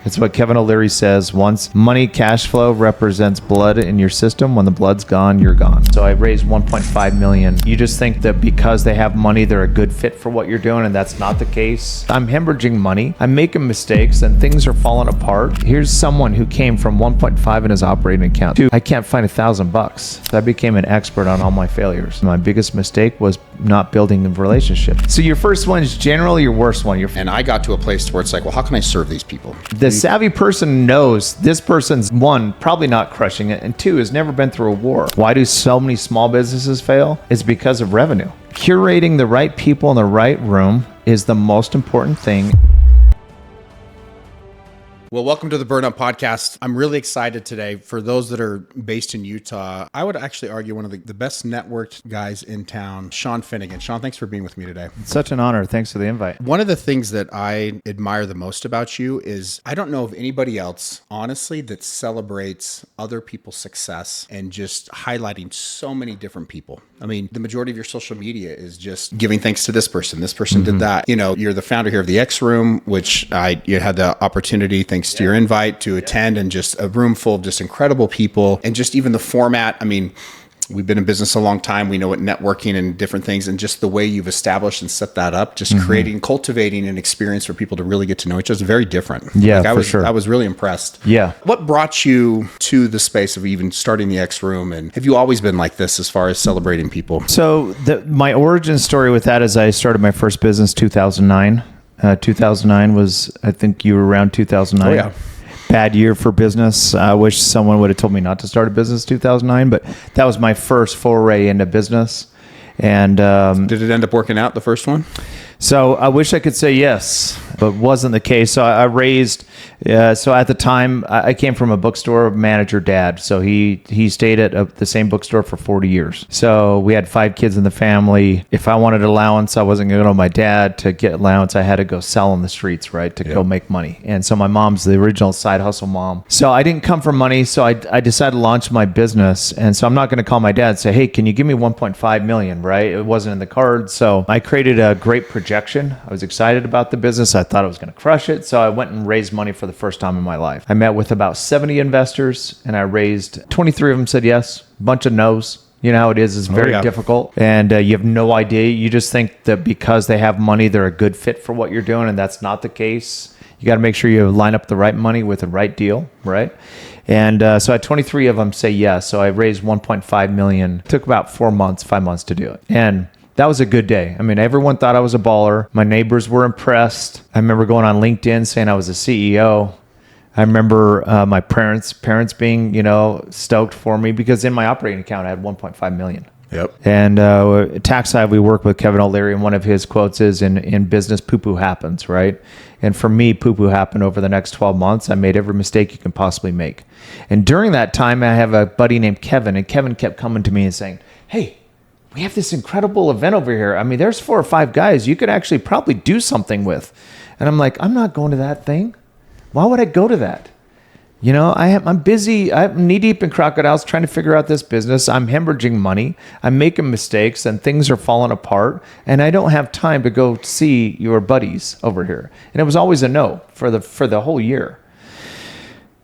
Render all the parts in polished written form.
It's what Kevin O'Leary says once. Money cash flow represents blood in your system. When the blood's gone, you're gone. So I raised 1.5 million. You just think that because they have money, they're a good fit for what you're doing, and that's not the case. I'm hemorrhaging money. I'm making mistakes and things are falling apart. Here's someone who came from 1.5 in his operating account to I can't find $1,000. So I became an expert on all my failures. My biggest mistake was not building a relationship. So your first one is generally your worst one. And I got to a place where it's like, well, how can I serve these people? The savvy person knows this person's one, probably not crushing it, and two, has never been through a war. Why do so many small businesses fail? It's because of revenue. Curating the right people in the right room is the most important thing. Well, welcome to the Burnout Podcast. I'm really excited today. For those that are based in Utah, I would actually argue one of the best networked guys in town, Shawn Finnegan. Shawn, thanks for being with me today. It's such an honor. Thanks for the invite. One of the things that I admire the most about you is I don't know of anybody else, honestly, that celebrates other people's success and just highlighting so many different people. I mean, the majority of your social media is just giving thanks to this person did that. You know, you're the founder here of the X Room, which you had the opportunity, thanks to your invite, to attend, and just a room full of just incredible people, and just even the format. I mean, we've been in business a long time. We know what networking and different things, and just the way you've established and set that up, just cultivating an experience for people to really get to know each other is very different. Yeah, I sure. was really impressed. Yeah. What brought you to the space of even starting the X Room? And have you always been like this as far as celebrating people? So my origin story with that is I started my first business 2009. 2009 was, I think you were around 2009. Oh, yeah. Bad year for business. I wish someone would have told me not to start a business 2009, but that was my first foray into business. And did it end up working out, the first one? So I wish I could say yes, but wasn't the case. So I raised, so at the time I came from a bookstore manager dad. So he stayed at the same bookstore for 40 years. So we had 5 kids in the family. If I wanted allowance, I wasn't going to go to my dad to get allowance. I had to go sell on the streets, right? To go make money. And so my mom's the original side hustle mom. So I didn't come from money. So I decided to launch my business. And so I'm not going to call my dad and say, hey, can you give me 1.5 million, right? It wasn't in the cards. So I created a great projection. I was excited about the business. I thought I was going to crush it. So I went and raised money for the first time in my life. I met with about 70 investors and I raised 23 of them said yes, a bunch of no's. You know how it is. It's very difficult. And you have no idea. You just think that because they have money, they're a good fit for what you're doing. And that's not the case. You got to make sure you line up the right money with the right deal, right? And so I had 23 of them say yes. So I raised 1.5 million. It took about 5 months to do it. And that was a good day. I mean, everyone thought I was a baller. My neighbors were impressed. I remember going on LinkedIn saying I was a CEO. I remember my parents being, stoked for me because in my operating account, I had 1.5 million. Yep. And tax side, we work with Kevin O'Leary, and one of his quotes is, in business, poo-poo happens, right? And for me, poo-poo happened over the next 12 months. I made every mistake you can possibly make. And during that time, I have a buddy named Kevin, and Kevin kept coming to me and saying, hey, we have this incredible event over here. I mean, there's 4 or 5 guys you could actually probably do something with. And I'm like, I'm not going to that thing. Why would I go to that? I'm busy. I'm knee deep in crocodiles trying to figure out this business. I'm hemorrhaging money. I'm making mistakes and things are falling apart. And I don't have time to go see your buddies over here. And it was always a no for the whole year.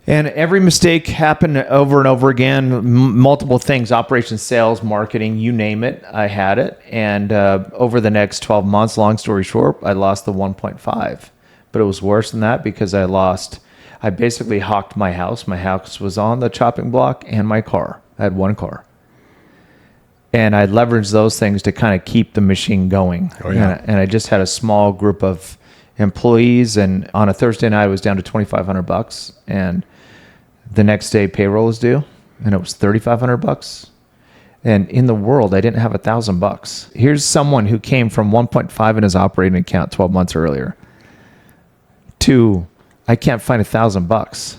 And every mistake happened over and over again, multiple things, operations, sales, marketing, you name it, I had it. And over the next 12 months, long story short, I lost the 1.5. But it was worse than that because I basically hawked my house. My house was on the chopping block and my car. I had 1 car. And I leveraged those things to kind of keep the machine going. Oh, yeah. And I just had a small group of employees. And on a Thursday night, I was down to $2,500. And the next day payroll is due, and it was $3,500. And in the world, I didn't have $1,000. Here's someone who came from 1.5 in his operating account 12 months earlier to I can't find $1,000.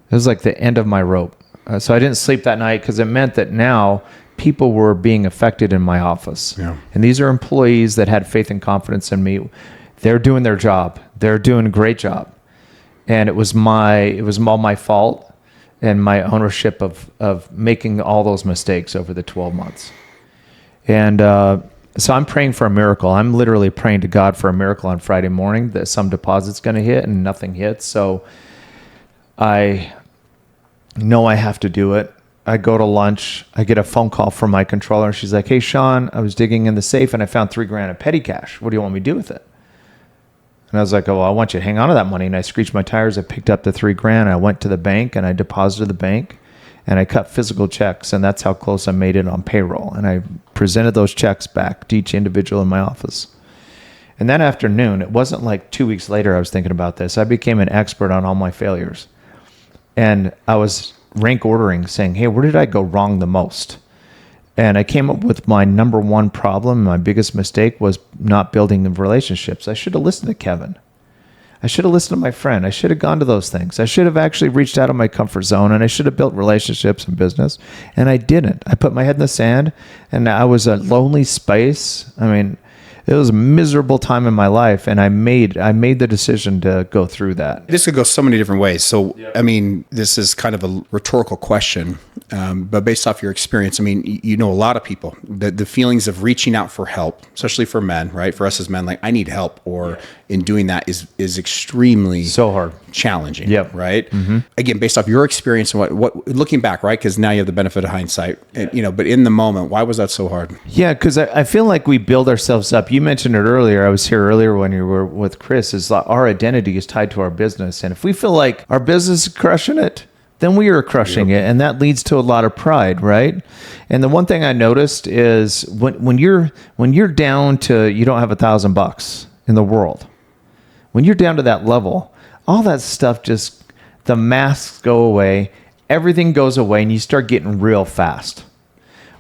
It was like the end of my rope. So I didn't sleep that night because it meant that now people were being affected in my office. Yeah. And these are employees that had faith and confidence in me. They're doing their job. They're doing a great job. And it was all my fault and my ownership of making all those mistakes over the 12 months. And So I'm praying for a miracle. I'm literally praying to God for a miracle on Friday morning that some deposit's going to hit and nothing hits. So I know I have to do it. I go to lunch. I get a phone call from my controller. She's like, "Hey, Shawn, I was digging in the safe and I found $3,000 of petty cash. What do you want me to do with it?" And I was like, "Oh, well, I want you to hang on to that money." And I screeched my tires. I picked up the $3,000. I went to the bank and I deposited the bank and I cut physical checks. And that's how close I made it on payroll. And I presented those checks back to each individual in my office. And that afternoon, it wasn't like 2 weeks later I was thinking about this. I became an expert on all my failures. And I was rank ordering, saying, "Hey, where did I go wrong the most?" And I came up with my number one problem. My biggest mistake was not building relationships. I should have listened to Kevin. I should have listened to my friend. I should have gone to those things. I should have actually reached out of my comfort zone, and I should have built relationships and business. And I didn't. I put my head in the sand, and I was a lonely space. I mean, it was a miserable time in my life, and I made the decision to go through that. This could go so many different ways. So, I mean, this is kind of a rhetorical question, but based off your experience, I mean, you know a lot of people, the feelings of reaching out for help, especially for men, right? For us as men, like, I need help, or in doing that is extremely so hard, challenging, Yep. right? Mm-hmm. Again, based off your experience and what looking back, right? Because now you have the benefit of hindsight, and, you know, but in the moment, why was that so hard? Yeah, because I feel like we build ourselves up. You mentioned it earlier. I was here earlier when you were with Chris. Is like our identity is tied to our business, and if we feel like our business is crushing it, then we are crushing it, and that leads to a lot of pride, right? And the one thing I noticed is when you're down to, you don't have $1,000 in the world, when you're down to that level, all that stuff just, the masks go away, everything goes away, and you start getting real fast.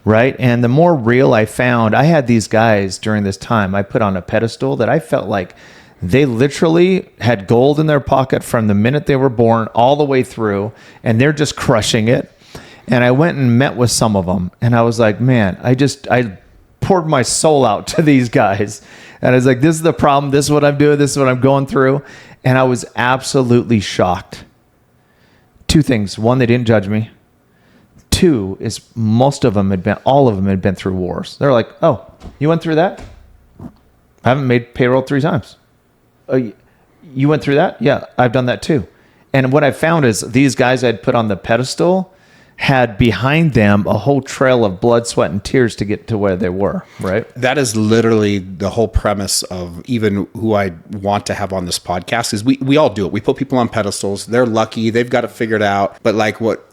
Right. And the more real I found, I had these guys during this time I put on a pedestal that I felt like they literally had gold in their pocket from the minute they were born all the way through, and they're just crushing it. And I went and met with some of them, and I was like, man, I poured my soul out to these guys. And I was like, this is the problem. This is what I'm doing. This is what I'm going through. And I was absolutely shocked. Two things. One, they didn't judge me. Two is all of them had been through wars. They're like, "Oh, you went through that? I haven't made payroll 3 times. You went through that? Yeah, I've done that too." And what I found is these guys I'd put on the pedestal had behind them a whole trail of blood, sweat, and tears to get to where they were, right? That is literally the whole premise of even who I want to have on this podcast is we all do it. We put people on pedestals. They're lucky. They've got it figured out. But like what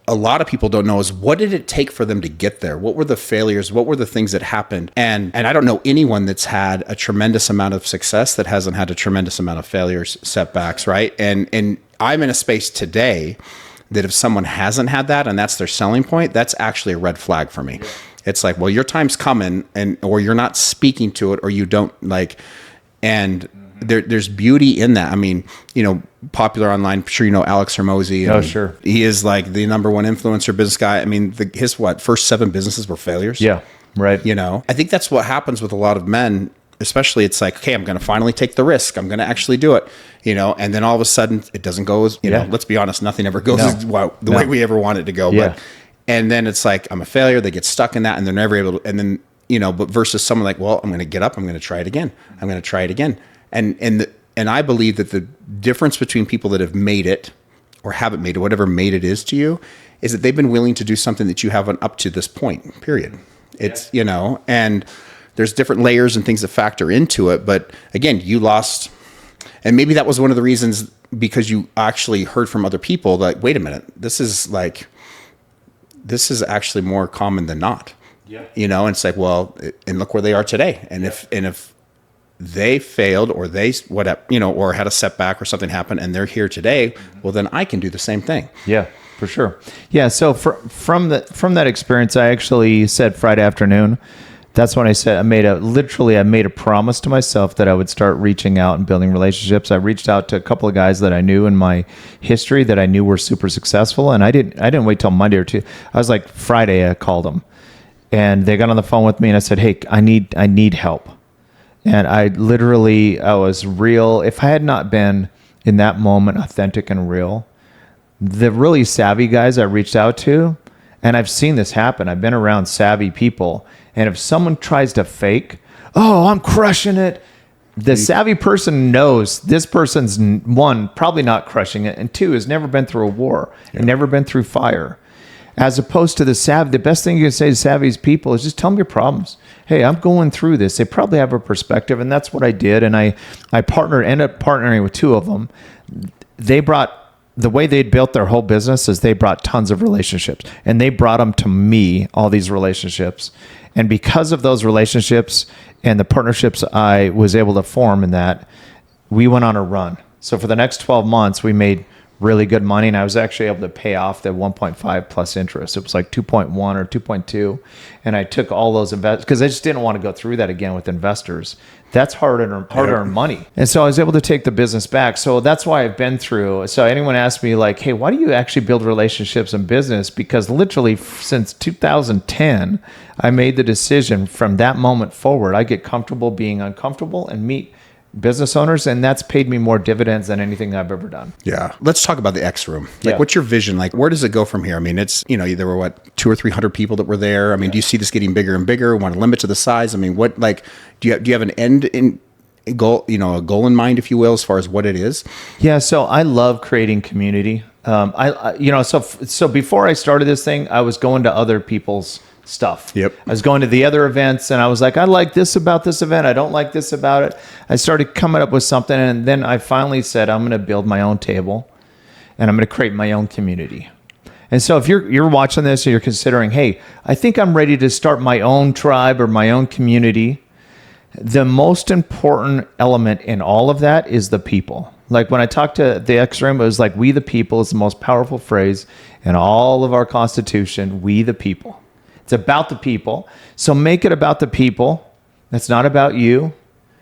a lot of people don't know is, what did it take for them to get there? What were the failures? What were the things that happened? And I don't know anyone that's had a tremendous amount of success that hasn't had a tremendous amount of failures, setbacks, right? And I'm in a space today that if someone hasn't had that and that's their selling point, that's actually a red flag for me. Yeah. It's like, well, your time's coming, or you're not speaking to it, or you don't like, and there's beauty in that. I mean, you know, popular online, I'm sure you know Alex Hormozy. Oh, sure. He is like the number one influencer business guy. I mean, his first 7 businesses were failures. Yeah, right. You know, I think that's what happens with a lot of men, especially. It's like, okay, I'm going to finally take the risk. I'm going to actually do it, you know, and then all of a sudden it doesn't go as, you know, let's be honest, nothing ever goes the way we ever want it to go. Yeah. And then it's like, I'm a failure. They get stuck in that and they're never able to, and then, you know, but versus someone like, well, I'm going to get up. I'm going to try it again. I'm going to try it again. And I believe that the difference between people that have made it or haven't made it, whatever made it is to you, is that they've been willing to do something that you haven't up to this point, period. It's, you know, and there's different layers and things that factor into it. But again, you lost, and maybe that was one of the reasons, because you actually heard from other people like, wait a minute, this is actually more common than not. Yeah. You know, and it's like, well, and look where they are today. And if they failed, or or had a setback or something happen, and they're here today, well, then I can do the same thing. Yeah, for sure. Yeah. So from that experience, I actually said Friday afternoon, that's when I said, I made a promise to myself that I would start reaching out and building relationships. I reached out to a couple of guys that I knew in my history that I knew were super successful. And I didn't wait till Monday or Tuesday. I was like, Friday, I called them, and they got on the phone with me, and I said, hey, I need help. And I was real. If I had not been in that moment authentic and real, the really savvy guys I reached out to, and I've seen this happen. I've been around savvy people. And if someone tries to fake, oh, I'm crushing it. The savvy person knows this person's, one, probably not crushing it, and two, has never been through a war and never been through fire. As opposed to the best thing you can say to savvy people is just tell them your problems. Hey, I'm going through this. They probably have a perspective, and that's what I did. And I ended up partnering with two of them. The way they'd built their whole business is they brought tons of relationships, and they brought them to me, all these relationships. And because of those relationships and the partnerships I was able to form in that, we went on a run. So for the next 12 months, we made really good money, and I was actually able to pay off the 1.5 plus interest. It was like 2.1 or 2.2, and I took all those investors because I just didn't want to go through that again with investors. That's hard-earned money, and so I was able to take the business back. So that's why I've been through. So anyone asks me like, "Hey, why do you actually build relationships in business?" Because literally since 2010, I made the decision from that moment forward. I get comfortable being uncomfortable and meet business owners, and that's paid me more dividends than anything I've ever done. Yeah. Let's talk about the X Room. Like, what's your vision? Like, where does it go from here? I mean, it's, there were 200 or 300 people that were there. I mean, do you see this getting bigger and bigger? Want to limit to the size? I mean, what, like, do you have an end in goal, a goal in mind, if you will, as far as what it is? Yeah. So I love creating community. So before I started this thing, I was going to other people's stuff. Yep. I was going to the other events, and I was like, I like this about this event. I don't like this about it. I started coming up with something, and then I finally said, I'm going to build my own table, and I'm going to create my own community. And so if you're watching this and you're considering, hey, I think I'm ready to start my own tribe or my own community, the most important element in all of that is the people. Like when I talked to the X Room, it was like, we the people is the most powerful phrase in all of our Constitution, we the people. It's about the people. So make it about the people. It's not about you.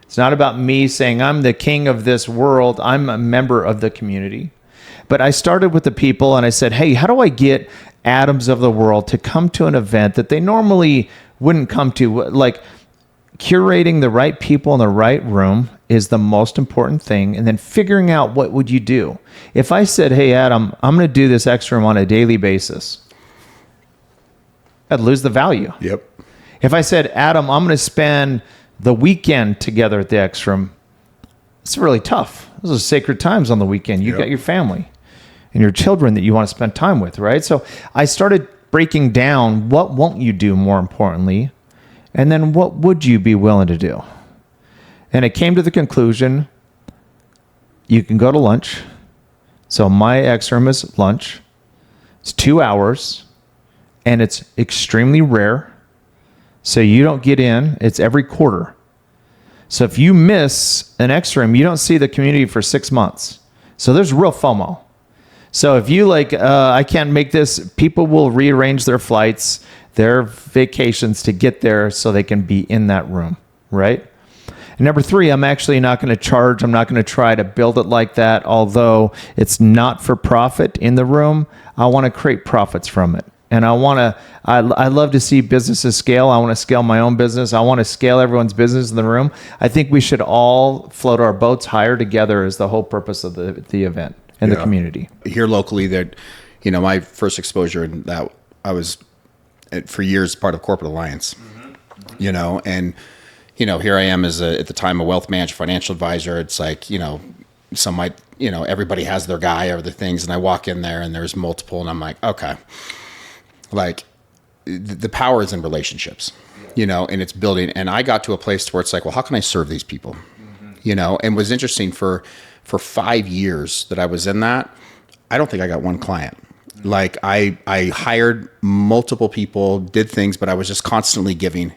It's not about me saying I'm the king of this world. I'm a member of the community. But I started with the people, and I said, hey, how do I get Adams of the world to come to an event that they normally wouldn't come to? Like curating the right people in the right room is the most important thing. And then figuring out what would you do. If I said, hey, Adam, I'm going to do this X Room on a daily basis, I'd lose the value. Yep. If I said, Adam, I'm going to spend the weekend together at the X Room, it's really tough. Those are sacred times on the weekend. You've got your family and your children that you want to spend time with, right? So I started breaking down what won't you do, more importantly, and then what would you be willing to do? And it came to the conclusion, you can go to lunch. So my X Room is lunch. It's 2 hours. And it's extremely rare. So you don't get in. It's every quarter. So if you miss an X Room, you don't see the community for 6 months. So there's real FOMO. So if you I can't make this, people will rearrange their flights, their vacations to get there so they can be in that room, right? And number 3, I'm actually not going to charge. I'm not going to try to build it like that. Although it's not for profit in the room, I want to create profits from it. And I love to see businesses scale. I want to scale my own business. I want to scale everyone's business in the room. I think we should all float our boats higher together is the whole purpose of the event and the community. Here locally, that, my first exposure in that, I was for years part of Corporate Alliance, and, here I am as at the time a wealth manager, financial advisor. It's like, some might, everybody has their guy or the things. And I walk in there and there's multiple, and I'm like, okay. Like the power is in relationships, and it's building. And I got to a place where it's like, well, how can I serve these people? And it was interesting for 5 years that I was in that. I don't think I got one client. Like I hired multiple people, did things, but I was just constantly giving.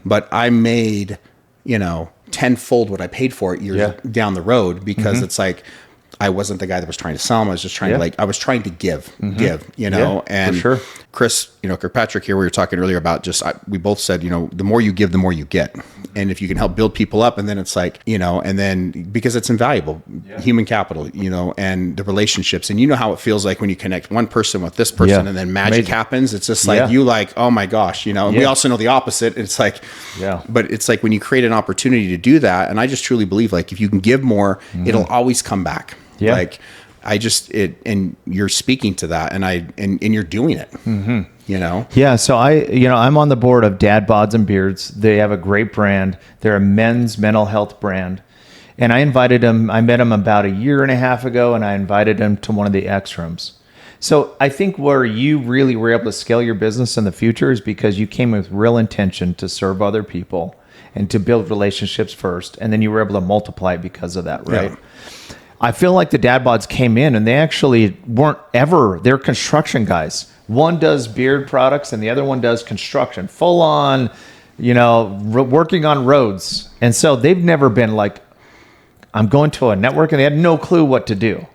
But I made, tenfold what I paid for it years down the road because it's like, I wasn't the guy that was trying to sell them. I was just trying to I was trying to give, and for sure. Chris, Kirkpatrick here, we were talking earlier about we both said, the more you give, the more you get. And if you can help build people up, and then it's like, and then because it's invaluable, human capital, and the relationships, and how it feels like when you connect one person with this person and then magic happens. It's just like, oh my gosh, and we also know the opposite. It's like, but it's like when you create an opportunity to do that. And I just truly believe like, if you can give more, it'll always come back. and you're speaking to that, and you're doing it, you know? Yeah. So I'm on the board of Dad Bods and Beards. They have a great brand. They're a men's mental health brand. And I invited him, I met him about a year and a half ago, and I invited him to one of the X rooms. So I think where you really were able to scale your business in the future is because you came with real intention to serve other people and to build relationships first. And then you were able to multiply it because of that, right? Yeah. I feel like the Dad Bods came in and they actually weren't ever, they're construction guys. One does beard products and the other one does construction, full on, working on roads. And so they've never been like, I'm going to a network, and they had no clue what to do.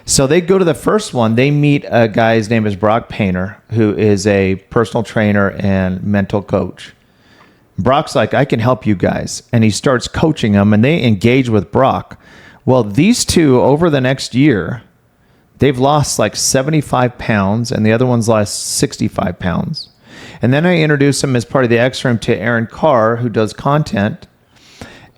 So they go to the first one. They meet a guy, his name is Brock Painter, who is a personal trainer and mental coach. Brock's like, I can help you guys. And he starts coaching them, and they engage with Brock. Well, these two, over the next year, they've lost like 75 pounds, and the other one's lost 65 pounds. And then I introduced him as part of the X Room to Aaron Carr, who does content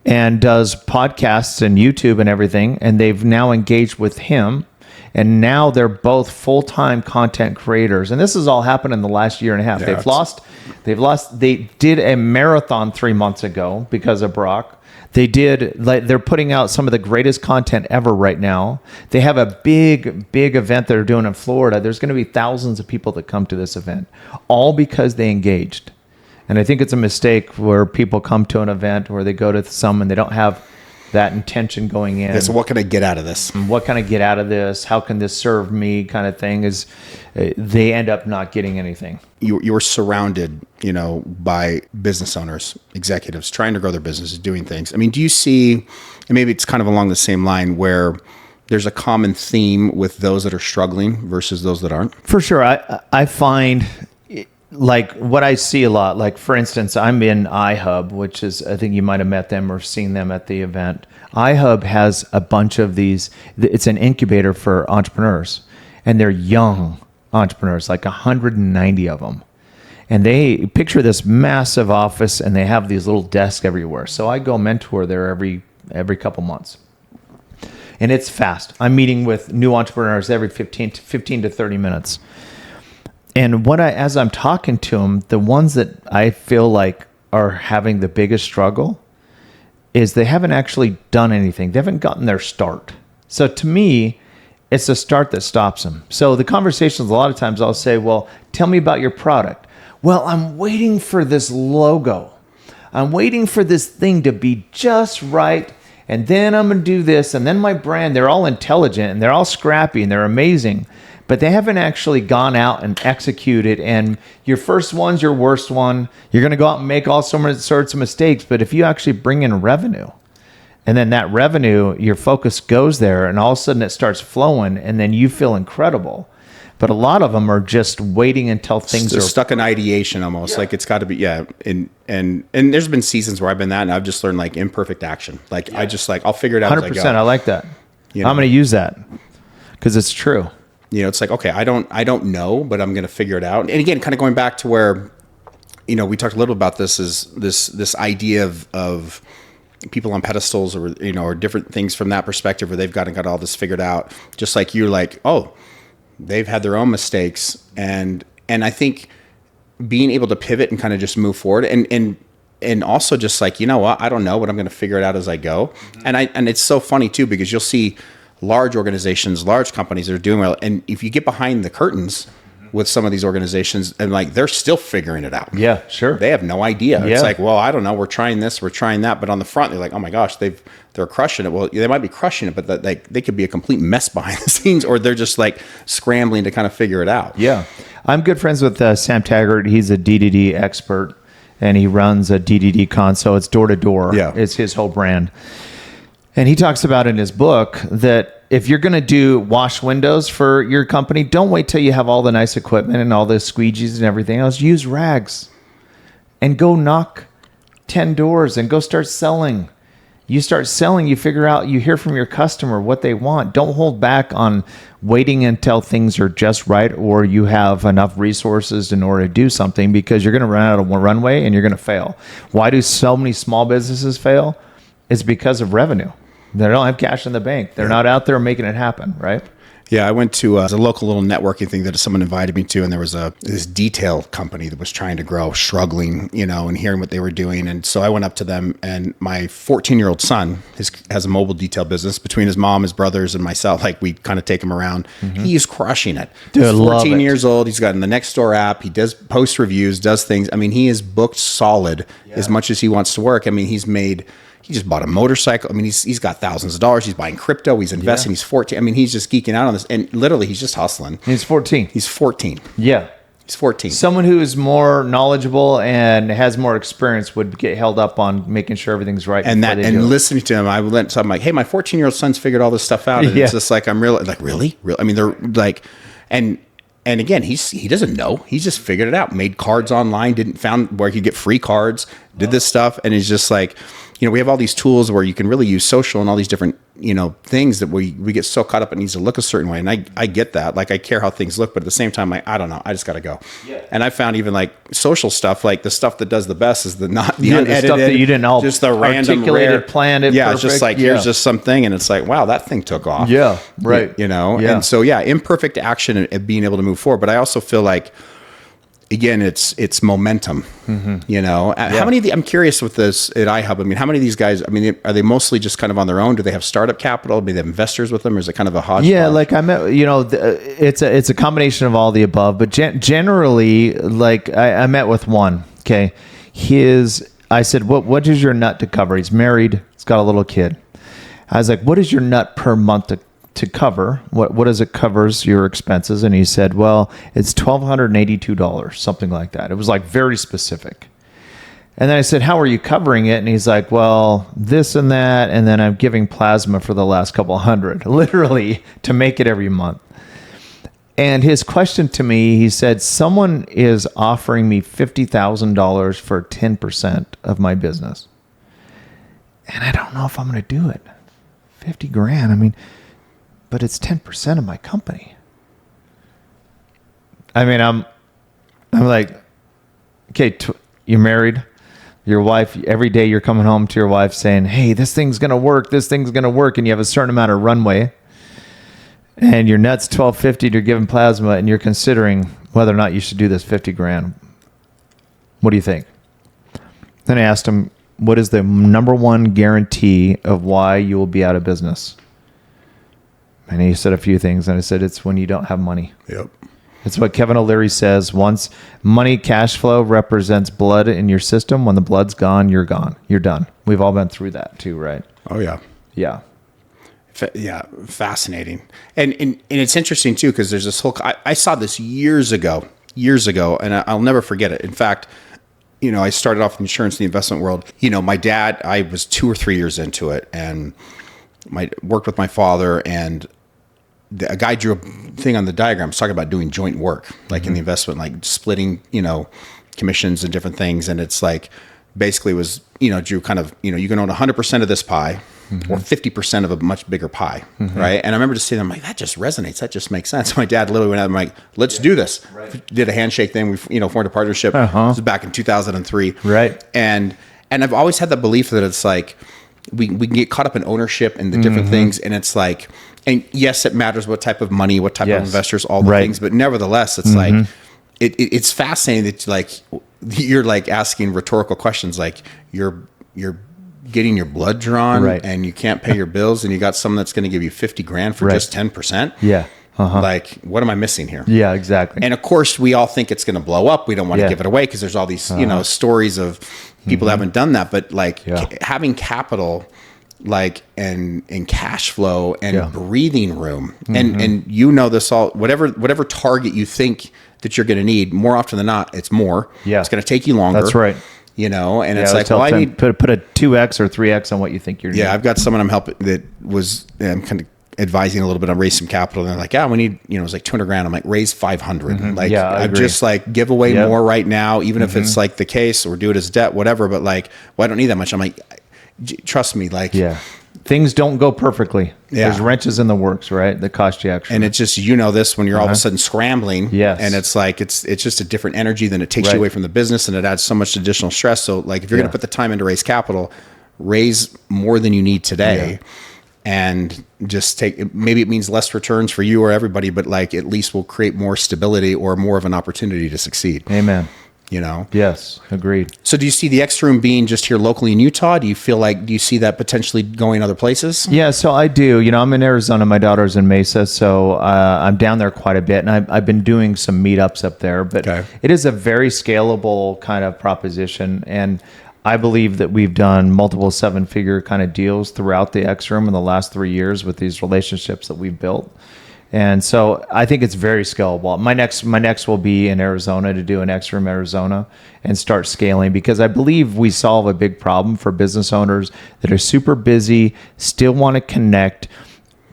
and does podcasts and YouTube and everything. And they've now engaged with him. And now they're both full-time content creators. And this has all happened in the last year and a half. Yeah, They did a marathon 3 months ago because of Brock. They're putting out some of the greatest content ever right now. They have a big event they're doing in Florida. There's going to be thousands of people that come to this event, all because they engaged. And I think it's a mistake where people come to an event where they go to some and they don't have that intention going in. Yeah, so what can I get out of this? What can I get out of this? How can this serve me? Kind of thing is they end up not getting anything. You were surrounded, by business owners, executives trying to grow their businesses, doing things. I mean, do you see, and maybe it's kind of along the same line where there's a common theme with those that are struggling versus those that aren't? For sure. I find like what I see a lot, like for instance, I'm in iHub, which is, I think you might have met them or seen them at the event. iHub has a bunch of these, it's an incubator for entrepreneurs, and they're young entrepreneurs, like 190 of them. And they picture this massive office and they have these little desks everywhere. So I go mentor there every couple months. And it's fast. I'm meeting with new entrepreneurs every 15 to 30 minutes. And as I'm talking to them, the ones that I feel like are having the biggest struggle is they haven't actually done anything. They haven't gotten their start. So to me, it's the start that stops them. So the conversations, a lot of times I'll say, well, tell me about your product. Well, I'm waiting for this logo. I'm waiting for this thing to be just right. And then I'm going to do this. And then my brand, they're all intelligent and they're all scrappy and they're amazing. But they haven't actually gone out and executed. And your first one's your worst one. You're going to go out and make all sorts of mistakes. But if you actually bring in revenue, and then that revenue, your focus goes there, and all of a sudden it starts flowing, and then you feel incredible. But a lot of them are just waiting until things are stuck in ideation almost. Yeah. Like it's got to be, yeah. And there's been seasons where I've been that, and I've just learned like imperfect action. Like yeah. I just like, I'll figure it out 100%. as I go. I like that. I'm going to use that because it's true. It's like, okay, I don't know, but I'm going to figure it out. And again, kind of going back to where, we talked a little about this is this idea of people on pedestals or, or different things from that perspective where they've got all this figured out. Just like you're like, oh, they've had their own mistakes. And I think being able to pivot and kind of just move forward and also just like, what, I don't know, but I'm going to figure it out as I go. Mm-hmm. And it's so funny too, because you'll see large organizations, large companies that are doing well. And if you get behind the curtains with some of these organizations and like, they're still figuring it out. Yeah, sure. They have no idea. Yeah. It's like, well, I don't know. We're trying this, we're trying that. But on the front, they're like, oh my gosh, they're crushing it. Well, they might be crushing it, but they could be a complete mess behind the scenes, or they're just like scrambling to kind of figure it out. Yeah. I'm good friends with Sam Taggart. He's a DDD expert and he runs a DDD con. So it's door to door. Yeah. It's his whole brand. And he talks about in his book that if you're going to do wash windows for your company, don't wait till you have all the nice equipment and all the squeegees and everything else. Use rags and go knock 10 doors and go start selling. You start selling, you figure out, you hear from your customer what they want. Don't hold back on waiting until things are just right or you have enough resources in order to do something, because you're going to run out of runway and you're going to fail. Why do so many small businesses fail? It's because of revenue. They don't have cash in the bank. They're not out there making it happen, right? Yeah, I went to a local little networking thing that someone invited me to, and there was this detail company that was trying to grow, struggling, and hearing what they were doing. And so I went up to them, and my 14-year-old son has a mobile detail business. Between his mom, his brothers, and myself, like we kind of take him around. He's crushing it. Dude, he's love 14 it. years old. He's got in the Nextdoor app. He does post reviews, does things. I mean, he is booked solid as much as he wants to work. I mean, he just bought a motorcycle. I mean, he's got thousands of dollars. He's buying crypto. He's investing. He's 14. I mean, he's just geeking out on this. And literally, he's just hustling. He's 14. He's 14. Yeah. He's 14. Someone who is more knowledgeable and has more experience would get held up on making sure everything's right. And listening to him, I'm like, hey, my 14-year-old son's figured all this stuff out. And it's just like, I'm really? I mean, they're like, and again, he doesn't know. He's just figured it out. Made cards online. Found where he could get free cards. Did this stuff, and he's just like, we have all these tools where you can really use social and all these different, things that we get so caught up. It needs to look a certain way, and I get that. Like I care how things look, but at the same time, I don't know. I just got to go. Yeah. And I found even like social stuff, like the stuff that does the best is the unedited, the stuff that you didn't all just the random, rare, planned it. Yeah, perfect. it's just like here's just something, and it's like, wow, that thing took off. Yeah, right. Yeah. And so imperfect action and being able to move forward. But I also feel like, again, it's momentum. How many I'm curious with this at iHub. I mean, how many of these guys? I mean, are they mostly just kind of on their own? Do they have startup capital? Do they have investors with them, or is it kind of a hodgepodge? Yeah, like I met. It's a combination of all the above. But generally, like I met with one. Okay, I said, what is your nut to cover? He's married. He's got a little kid. I was like, what is your nut per month to cover? What does it covers your expenses? And he said, well, it's $1,282, something like that. It was like very specific. And then I said, how are you covering it? And he's like, well, this and that, and then I'm giving plasma for the last couple hundred, literally, to make it every month. And his question to me, he said, someone is offering me $50,000 for 10% of my business. And I don't know if I'm going to do it. 50 grand. I mean, but it's 10% of my company. I mean, I'm like, okay, you're married. Your wife, every day you're coming home to your wife saying, hey, this thing's going to work. This thing's going to work. And you have a certain amount of runway. And your nut's $1,250, you're giving plasma, and you're considering whether or not you should do this 50 grand. What do you think? Then I asked him, what is the number one guarantee of why you will be out of business? And he said a few things, and I said, it's when you don't have money. Yep. It's what Kevin O'Leary says. Once money, cash flow represents blood in your system. When the blood's gone, you're gone. You're done. We've all been through that too, right? Oh, yeah. Yeah. Yeah, fascinating. And it's interesting too, because there's this whole, I saw this years ago, and I'll never forget it. In fact, I started off in insurance in the investment world. My dad, I was 2 or 3 years into it, and worked with my father, and a guy drew a thing on the diagram talking about doing joint work, like in the investment, like splitting, commissions and different things. And it's like, basically was, drew kind of, you can own 100% of this pie, or 50% of a much bigger pie. Right. And I remember just saying, I'm like, that just resonates. That just makes sense. My dad literally went out and I'm like, let's do this. Right. Did a handshake thing. We, formed a partnership. This was back in 2003. Right. And I've always had the belief that it's like, we can get caught up in ownership and the different things. And it's like, and yes, it matters what type of money, what type of investors, all the things, but nevertheless, it's like, it's fascinating that like, you're like asking rhetorical questions. Like you're getting your blood drawn and you can't pay your bills, and you got someone that's going to give you 50 grand for just 10%. Yeah. Like, what am I missing here? Yeah, exactly. And of course, we all think it's going to blow up. We don't want to give it away because there's all these, stories of people that haven't done that. But like having capital, like and cash flow and breathing room, and this all, whatever target you think that you're going to need, more often than not, it's more. Yeah, it's going to take you longer. That's right. And it's like, well, I need put a 2x or 3x on what you think you're. Yeah, I've got someone I'm helping that was kind of advising a little bit on raise some capital, and they're like, yeah, we need, it was like 200 grand. I'm like, raise 500. Like, I'm just like, give away more right now, even if it's like the case, or do it as debt, whatever. But like, well, I don't need that much. I'm like, trust me, like, things don't go perfectly. There's wrenches in the works, right? That cost you extra. And it's just, this when you're all of a sudden scrambling. And it's like, it's just a different energy, than it takes you away from the business, and it adds so much additional stress. So like, if you're going to put the time in to raise capital, raise more than you need today. and just take, maybe it means less returns for you or everybody, but like at least we'll create more stability or more of an opportunity to succeed. Amen. You know? Yes, agreed. So do you see the X Room being just here locally in Utah? Do you see that potentially going other places? Yeah, so I do. You know, I'm in Arizona. My daughter's in Mesa, so I'm down there quite a bit, and I've been doing some meetups up there. But It is a very scalable kind of proposition, and I believe that we've done multiple seven-figure kind of deals throughout the X Room in the last 3 years with these relationships that we've built. And so I think it's very scalable. My next will be in Arizona to do an X Room Arizona and start scaling, because I believe we solve a big problem for business owners that are super busy, still want to connect,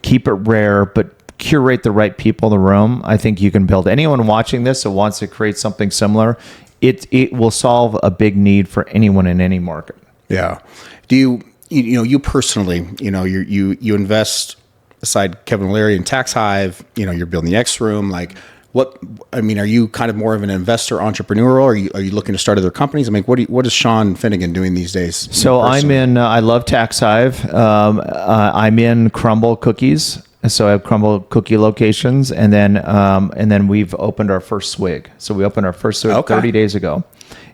keep it rare, but curate the right people in the room. I think you can build. Anyone watching this that wants to create something similar, it will solve a big need for anyone in any market. Yeah. Do you personally, you invest, aside Kevin O'Leary and Tax Hive, you're building the X Room. Like, are you kind of more of an investor, entrepreneur, or are you looking to start other companies? I mean, what is Shawn Finnegan doing these days? So I love Tax Hive. I'm in Crumble Cookies. So I have Crumble cookie locations, and then we've opened our first swig. So we opened our first swig 30 days ago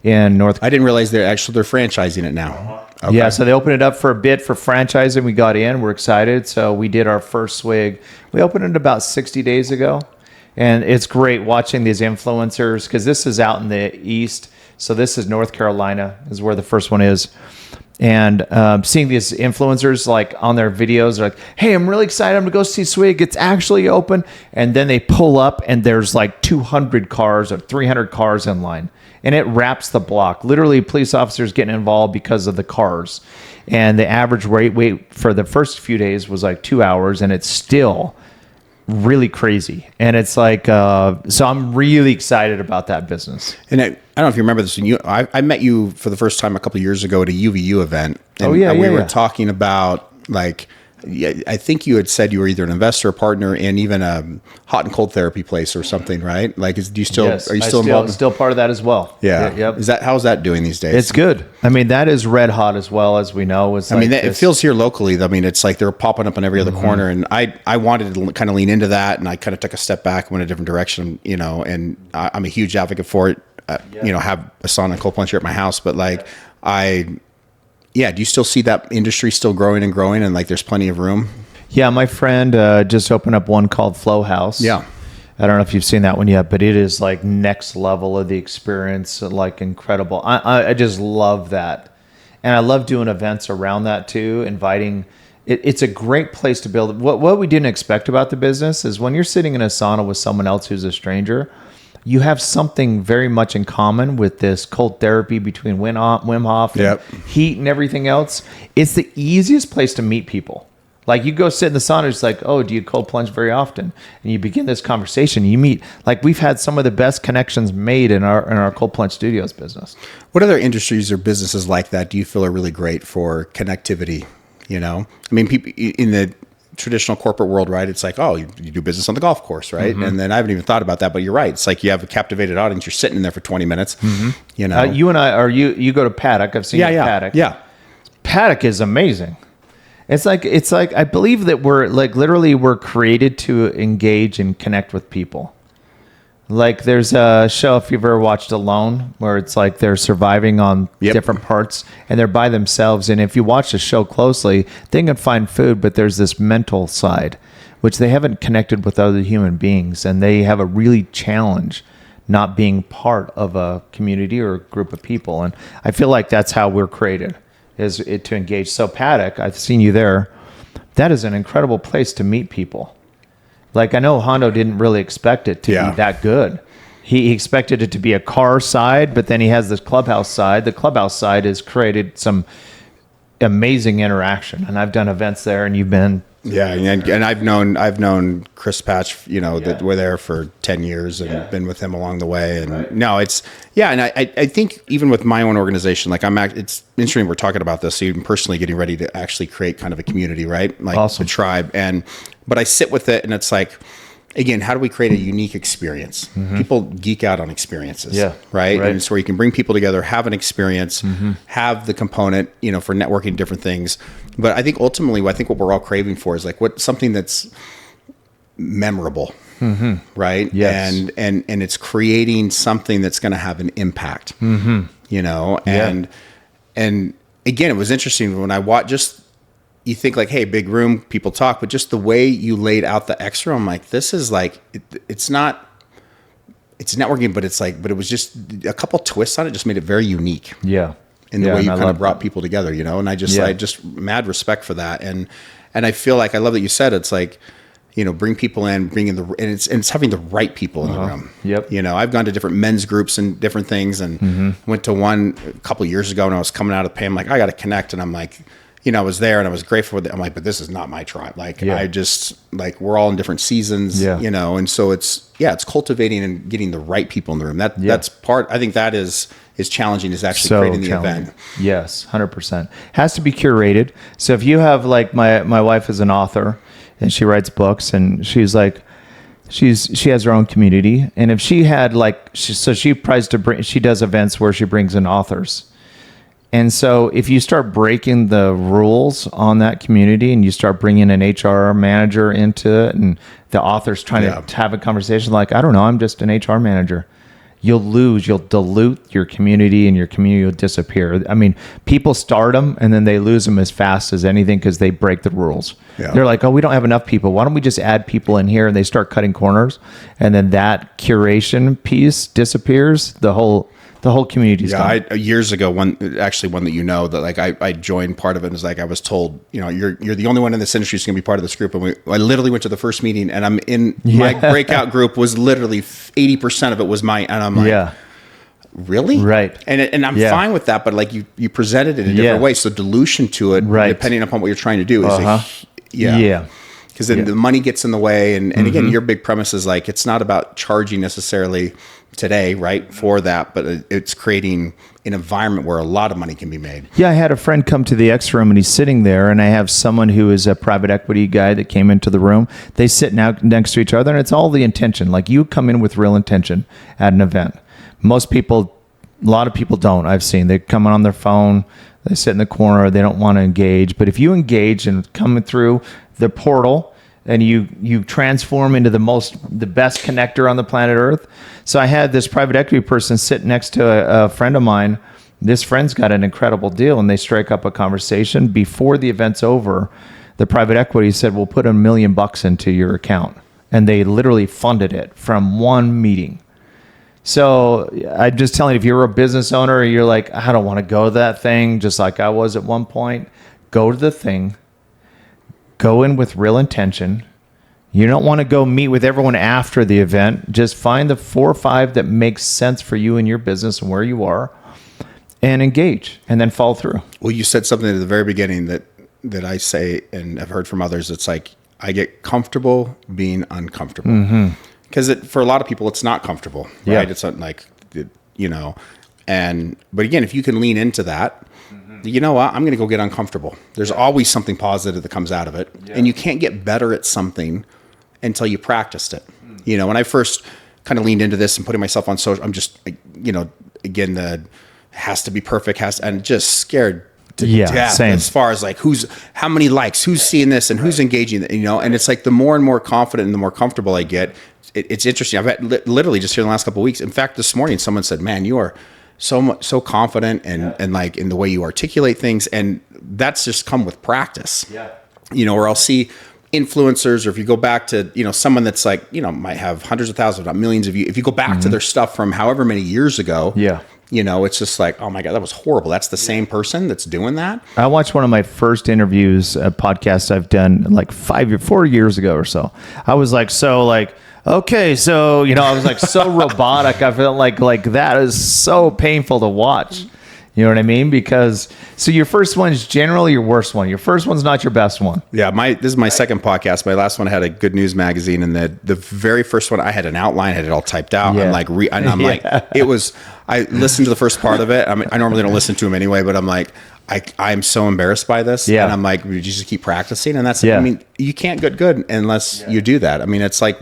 in North. I didn't realize they're franchising it now. Okay. Yeah, so they opened it up for a bit for franchising. We got in. We're excited. So we did our first swig. We opened it about 60 days ago. And it's great watching these influencers, because this is out in the east. So this is North Carolina is where the first one is. And seeing these influencers like on their videos, they're like, hey, I'm really excited. I'm going to go see Swig. It's actually open. And then they pull up and there's like 200 cars or 300 cars in line. And it wraps the block. Literally, police officers getting involved because of the cars. And the average wait for the first few days was like 2 hours, and it's still really crazy. And it's like, so I'm really excited about that business. And I don't know if you remember this. I met you for the first time a couple of years ago at a UVU event. And we were talking about like, I think you had said you were either an investor, a partner, and even a hot and cold therapy place or something, right? Like, are you still involved? Still part of that as well. Yeah. Yep. How's that doing these days? It's good. I mean, that is red hot as well, as we know. It feels here locally. I mean, it's like they're popping up on every other corner, and I wanted to kind of lean into that, and I kind of took a step back, went a different direction, and I'm a huge advocate for it. Have a sauna and cold plunge here at my house, but like do you still see that industry still growing and like there's plenty of room? Yeah, my friend just opened up one called Flow House. Yeah. I don't know if you've seen that one yet, but it is like next level of the experience, like incredible. I just love that. And I love doing events around that too, inviting. It's a great place to build. What we didn't expect about the business is when you're sitting in a sauna with someone else who's a stranger, you have something very much in common with this cold therapy between Wim Hof and heat and everything else. It's the easiest place to meet people. Like, you go sit in the sauna, it's like, oh, do you cold plunge very often? And you begin this conversation. You meet, like, we've had some of the best connections made in our cold plunge studios business. What other industries or businesses like that do you feel are really great for connectivity? I mean, people in the traditional corporate world, right? It's like, oh, you do business on the golf course, right? Mm-hmm. And then I haven't even thought about that, but you're right. It's like you have a captivated audience. You're sitting in there for 20 minutes. Mm-hmm. You and I, you go to Paddock. I've seen you at Paddock. Yeah. Paddock is amazing. It's like I believe that we're created to engage and connect with people. Like, there's a show, if you've ever watched Alone, where it's like they're surviving on different parts and they're by themselves. And if you watch the show closely, they can find food, but there's this mental side, which they haven't connected with other human beings. And they have a really challenge not being part of a community or a group of people. And I feel like that's how we're created, is it to engage. So Paddock, I've seen you there. That is an incredible place to meet people. Like, I know Hondo didn't really expect it to be that good. He expected it to be a car side, but then he has this clubhouse side. The clubhouse side has created some amazing interaction. And I've done events there, and you've been. Yeah, and I've known Chris Patch, that we're there for 10 years and been with him along the way. And no, it's, and I think even with my own organization, like it's interesting we're talking about this, even personally getting ready to actually create kind of a community, right? Like awesome. The tribe. But I sit with it and it's like, again, how do we create a unique experience? People geek out on experiences, right? And it's where you can bring people together, have an experience, have the component, for networking, different things. But I think ultimately, I think what we're all craving for is like something that's memorable, right? Yes. And it's creating something that's going to have an impact, and again, it was interesting when I watched you think like, hey, big room, people talk, but just the way you laid out the extra, I'm like, this is like, it's networking, but it was just a couple twists on it, just made it very unique. Yeah. In the way you kind of brought people together, and I just mad respect for that. And I feel like, I love that you said, it's like, bring people in, and it's having the right people in the room. Yep. I've gone to different men's groups and different things, and went to one a couple of years ago, and I was coming out of the pay. I'm like, I got to connect. And I'm like, I was there and I was grateful for it. I'm like, but this is not my tribe. Like, I just, like, we're all in different seasons, and so it's cultivating and getting the right people in the room. That's part, I think that is challenging, is actually creating the event. Yes, 100%. Has to be curated. So if you have, like, my wife is an author and she writes books, and she's like, she has her own community. And if she had she tries to bring, she does events where she brings in authors. And so if you start breaking the rules on that community and you start bringing an HR manager into it, and the author's trying to have a conversation like, I don't know, I'm just an HR manager, you'll dilute your community, and your community will disappear. I mean, people start them and then they lose them as fast as anything because they break the rules. Yeah. They're like, oh, we don't have enough people. Why don't we just add people in here? And they start cutting corners. And then that curation piece disappears. The whole community's gone. Years ago, one that like I joined part of it, and it's like I was told, you're the only one in this industry who's going to be part of this group. And I literally went to the first meeting, and I'm in my breakout group was literally 80% of it was mine, and I'm like, really? Right. And I'm fine with that, but like you presented it in a different way, so dilution to it, depending upon what you're trying to do, is because then the money gets in the way, and again, your big premise is like, it's not about charging necessarily today, right, for that, but it's creating an environment where a lot of money can be made. Yeah, I had a friend come to the X room, and he's sitting there, and I have someone who is a private equity guy that came into the room. They sit now next to each other, and it's all the intention. Like, you come in with real intention at an event. Most people, a lot of people don't. I've seen they come on their phone, they sit in the corner, they don't want to engage. But if you engage and come through the portal, and you transform into the best connector on the planet Earth. So I had this private equity person sit next to a friend of mine. This friend's got an incredible deal, and they strike up a conversation. Before the event's over, the private equity said, we'll put $1 million into your account. And they literally funded it from one meeting. So I'm just telling you, if you're a business owner, you're like, I don't want to go to that thing, just like I was at one point, go to the thing. Go in with real intention. You don't want to go meet with everyone after the event. Just find the 4 or 5 that makes sense for you and your business and where you are, and engage, and then follow through. Well, you said something at the very beginning that I say, and I've heard from others. It's like, I get comfortable being uncomfortable. Because for a lot of people, it's not comfortable, right? It's not like, but again, if you can lean into that, you know what? I'm going to go get uncomfortable. There's always something positive that comes out of it. And you can't get better at something until you practiced it. When I first kind of leaned into this and putting myself on social, I'm just, again, has to be perfect, and just scared to death as far as like how many likes, who's seeing this, and who's engaging, and it's like the more and more confident and the more comfortable I get, it's interesting. I've had literally just here in the last couple of weeks. In fact, this morning, someone said, man, you are so confident and like in the way you articulate things, and that's just come with practice. Or I'll see influencers, or if you go back to someone that's like might have hundreds of thousands, not millions of views, if you go back to their stuff from however many years ago, it's just like, oh my God, that was horrible. That's the same person that's doing that. I watched one of my first interviews, a podcast I've done like 4 years ago or so. I was like, okay, so, I was like so robotic. I felt like that is so painful to watch. You know what I mean? Because, so your first one is generally your worst one. Your first one's not your best one. Yeah, this is my second podcast. My last one had a Good News magazine, and the very first one, I had an outline, had it all typed out. I'm like, I listened to the first part of it. I normally don't listen to them anyway, but I'm like, I'm so embarrassed by this. And I'm like, you just keep practicing. And that's, you can't get good unless you do that. It's like,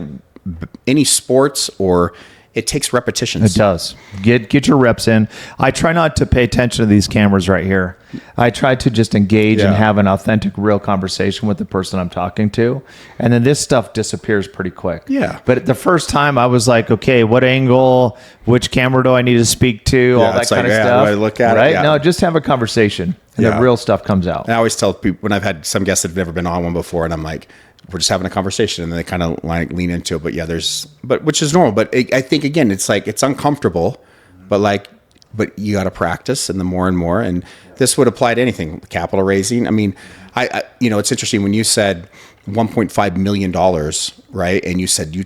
any sports or it takes repetitions. It does. Get your reps in. I try not to pay attention to these cameras right here. I try to just engage and have an authentic, real conversation with the person I'm talking to. And then this stuff disappears pretty quick. Yeah. But the first time I was like, okay, what angle, which camera do I need to speak to, all that kind of stuff. Do I look at right? it? Yeah. No, just have a conversation and the real stuff comes out. And I always tell people when I've had some guests that have never been on one before, and I'm like, we're just having a conversation, and then they kind of like lean into it. But yeah, which is normal. But I think again, it's like it's uncomfortable, but you got to practice, and the more and more. And this would apply to anything, capital raising. I mean, I it's interesting when you said $1.5 million, right? And you said you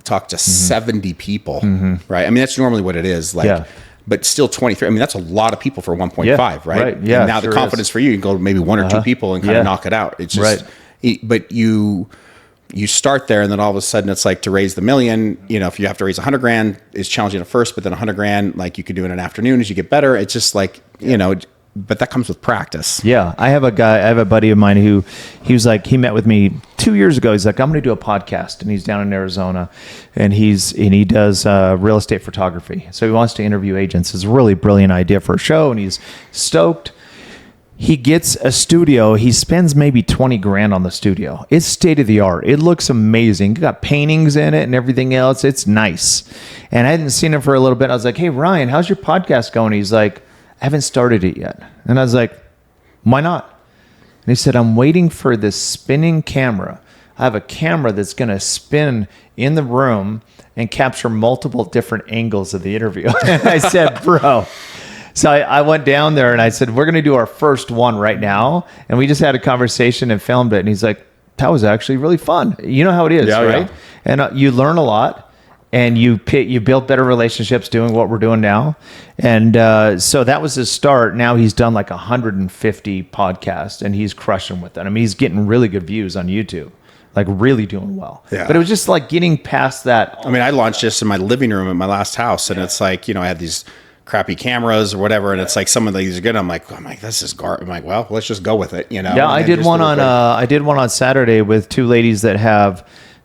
talked to 70 people, right? I mean, that's normally what it is. But still 23. I mean, that's a lot of people for 1.5, right? Yeah. And now the confidence for you can go to maybe one or two people and kind of knock it out. It's just. But you start there, and then all of a sudden it's like to raise the $1 million. If you have to raise $100,000, it's challenging at first, but then $100,000, like you could do in an afternoon as you get better. It's just like but that comes with practice. Yeah, I have a buddy of mine who he met with me 2 years ago. He's like, I'm going to do a podcast, and he's down in Arizona, and he does real estate photography. So he wants to interview agents. It's a really brilliant idea for a show, and he's stoked. He gets a studio. He spends maybe $20,000 on the studio. It's state of the art. It looks amazing. It's got paintings in it and everything else. It's nice. And I hadn't seen him for a little bit. I was like, hey, Ryan, how's your podcast going? He's like, I haven't started it yet. And I was like, why not? And he said, I'm waiting for this spinning camera. I have a camera that's going to spin in the room and capture multiple different angles of the interview. And I said, bro. So I went down there and I said, we're going to do our first one right now. And we just had a conversation and filmed it. And he's like, that was actually really fun. You know how it is, right? Yeah. And you learn a lot, and you build better relationships doing what we're doing now. And so that was his start. Now he's done like 150 podcasts, and he's crushing with it. I mean, he's getting really good views on YouTube. Like really doing well. Yeah. But it was just like getting past that. I mean, I launched this in my living room at my last house, and it's like, I had these crappy cameras or whatever, and it's like some of these are good. I'm like, this is garbage. I'm like, well, let's just go with it, Yeah, I did one on Saturday with two ladies that had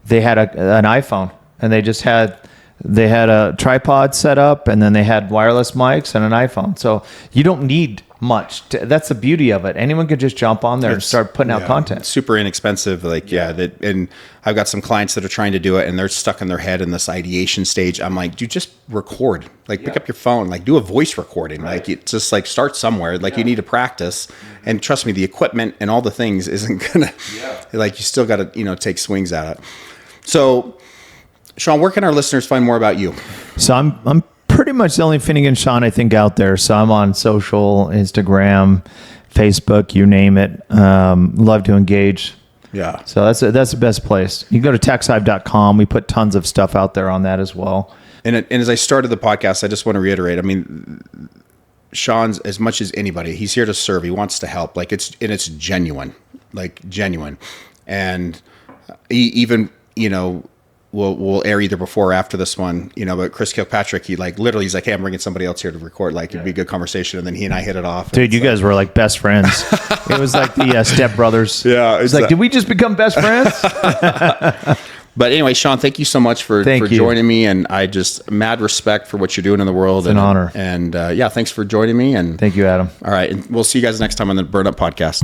an iPhone, and they had a tripod set up, and then they had wireless mics and an iPhone. So you don't need much. That's the beauty of it. Anyone can just jump on there and start putting out content. It's super inexpensive. And I've got some clients that are trying to do it, and they're stuck in their head in this ideation stage. I'm like, dude, just record. Pick up your phone. Do a voice recording. Right. It's just start somewhere. You need to practice. And trust me, the equipment and all the things isn't gonna. You still got to take swings at it. So, Shawn, where can our listeners find more about you? So I'm pretty much the only Finnegan Shawn I think out there. So I'm on social, Instagram, Facebook, you name it. Love to engage. Yeah. So that's the best place. You can go to taxhive.com. We put tons of stuff out there on that as well. And as I started the podcast, I just want to reiterate. I mean, Shawn's, as much as anybody, he's here to serve. He wants to help. It's genuine, genuine. And he even, we'll air either before or after this one, but Chris Kilpatrick, he literally, he's like, hey, I'm bringing somebody else here to record. It'd be a good conversation. And then he and I hit it off. Dude, you guys were like best friends. It was like the Step Brothers. Yeah. It's like, did we just become best friends? But anyway, Shawn, thank you so much for joining me. And I just mad respect for what you're doing in the world. It's an honor. And thanks for joining me. And thank you, Adam. All right. And we'll see you guys next time on the Burn Up Podcast.